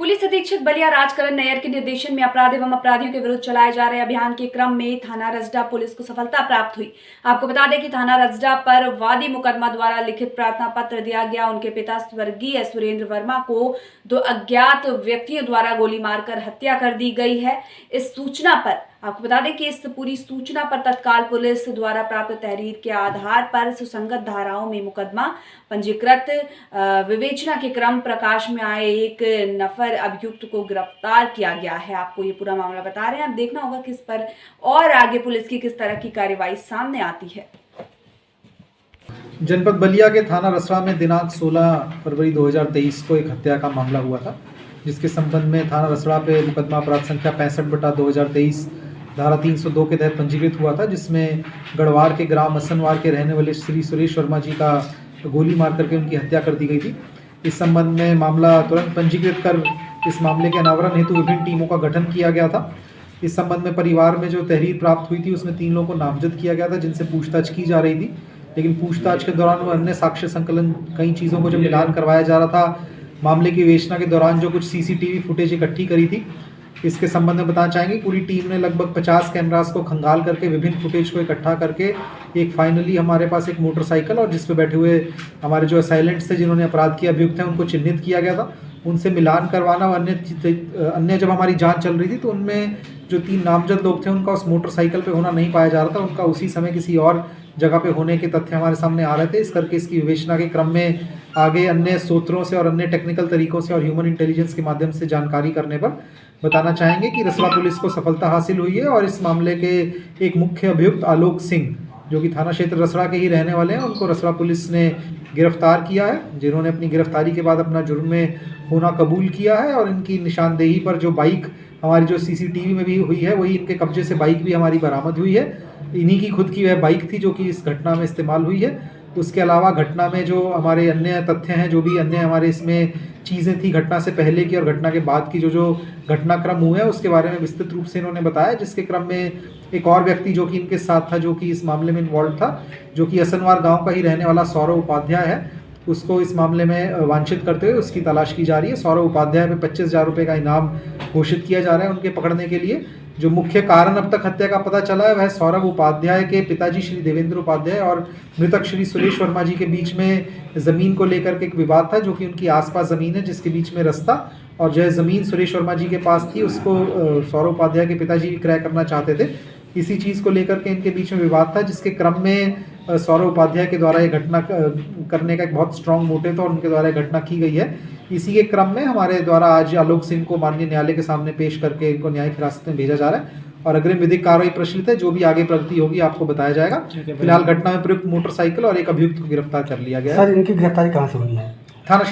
Police अधीक्षक बलिया राजकरण नैयर के निर्देशन में अपराध एवं अपराधियों के विरुद्ध चलाए जा रहे अभियान के क्रम में थाना रजडा पुलिस को सफलता प्राप्त हुई। आपको बता दें कि थाना रजडा पर वादी मुकदमा द्वारा लिखित प्रार्थना पत्र दिया गया। उनके पिता स्वर्गीय सुरेंद्र वर्मा को 2 अज्ञात व्यक्तियों द्वारा गोली मारकर हत्या कर दी गई है। इस सूचना पर आपको बता दें कि इस पूरी सूचना पर तत्काल पुलिस द्वारा प्राप्त तहरीर के आधार पर सुसंगत धाराओं में मुकदमा पंजीकृत विवेचना के क्रम प्रकाश में आए एक नफर अभियुक्त को गिरफ्तार किया गया है। आपको ये पूरा मामला बता रहे हैं, अब देखना होगा किस पर और आगे पुलिस की किस तरह की कार्रवाई सामने आती है। जनपद बलिया के थाना रसड़ा में दिनांक 16 फरवरी 2023 को एक हत्या का मामला हुआ था, जिसके संबंध में थाना रसड़ा पे मुकदमा अपराध संख्या 65/2023 धारा 302 के तहत पंजीकृत हुआ था, जिसमें गढ़वार के ग्राम असनवार के रहने वाले श्री सुरेश वर्मा जी का गोली मार करके उनकी हत्या कर दी गई थी। इस संबंध में मामला तुरंत पंजीकृत कर इस मामले के अनावरण हेतु विभिन्न टीमों का गठन किया गया था। इस संबंध में परिवार में जो तहरीर प्राप्त हुई थी उसमें 3 लोगों को नामजद किया गया था, जिनसे पूछताछ की जा रही थी। लेकिन पूछताछ के दौरान वो अन्य साक्ष्य संकलन कई चीज़ों को जो मिलान करवाया जा रहा था, मामले की विवेचना के दौरान जो कुछ सीसीटीवी फुटेज इकट्ठी करी थी, इसके संबंध में बताना चाहेंगे पूरी टीम ने लगभग 50 कैमरास को खंगाल करके विभिन्न फुटेज को इकट्ठा करके एक फाइनली हमारे पास एक मोटरसाइकिल और जिस पे बैठे हुए हमारे जो असाइलेंट्स थे जिन्होंने अपराध किया अभियुक्त हैं उनको चिन्हित किया गया था। उनसे मिलान करवाना और अन्य जब हमारी जांच चल रही थी तो उनमें जो 3 नामजद लोग थे उनका उस मोटरसाइकिल पे होना नहीं पाया जा रहा था, उनका उसी समय किसी और जगह पे होने के तथ्य हमारे सामने आ रहे थे। इस करके इसकी विवेचना के क्रम में आगे अन्य सूत्रों से और अन्य टेक्निकल तरीकों से और ह्यूमन इंटेलिजेंस के माध्यम से जानकारी करने पर बताना चाहेंगे कि रसड़ा पुलिस को सफलता हासिल हुई है और इस मामले के एक मुख्य अभियुक्त आलोक सिंह, जो कि थाना क्षेत्र रसड़ा के ही रहने वाले हैं, उनको रसड़ा पुलिस ने गिरफ्तार किया है, जिन्होंने अपनी गिरफ्तारी के बाद अपना जुर्म में होना कबूल किया है। और इनकी निशानदेही पर जो बाइक हमारी जो सीसीटीवी में भी हुई है, वही इनके कब्जे से बाइक भी हमारी बरामद हुई है। इन्हीं की खुद की वह बाइक थी जो कि इस घटना में इस्तेमाल हुई है। उसके अलावा घटना में जो हमारे अन्य तथ्य हैं, जो भी अन्य हमारे इसमें चीज़ें थी घटना से पहले की और घटना के बाद की जो घटनाक्रम हुए हैं उसके बारे में विस्तृत रूप से इन्होंने बताया, जिसके क्रम में एक और व्यक्ति जो कि इनके साथ था, जो कि इस मामले में इन्वॉल्व था, जो कि असनवार गांव का ही रहने वाला सौरव उपाध्याय है, उसको इस मामले में वांछित करते हुए उसकी तलाश की जा रही है। सौरव उपाध्याय पे 25,000 रुपये का इनाम घोषित किया जा रहा है उनके पकड़ने के लिए। जो मुख्य कारण अब तक हत्या का पता चला है वह सौरभ उपाध्याय के पिताजी श्री देवेंद्र उपाध्याय और मृतक श्री सुरेश वर्मा जी के बीच में ज़मीन को लेकर के एक विवाद था, जो कि उनकी आसपास ज़मीन है जिसके बीच में रास्ता और जो ज़मीन सुरेश वर्मा जी के पास थी उसको सौरभ उपाध्याय के पिताजी विक्रय करना चाहते थे। इसी चीज़ को लेकर के इनके बीच में विवाद था, जिसके क्रम में सौरभ उपाध्याय के द्वारा ये घटना करने का एक बहुत स्ट्रॉन्ग मोटिव था और उनके द्वारा घटना की गई है। इसी के क्रम में हमारे द्वारा आज आलोक सिंह को माननीय न्यायालय के सामने पेश करके इनको न्यायिक हिरासत में भेजा जा रहा है और अग्रिम विधिक कार्रवाई प्रचलित है। जो भी आगे प्रगति होगी आपको बताया जाएगा। फिलहाल घटना में प्रयुक्त मोटरसाइकिल और एक अभियुक्त को गिरफ्तार कर लिया गया है। सर, इनकी गिरफ्तारी कहाँ से हुई है? थाना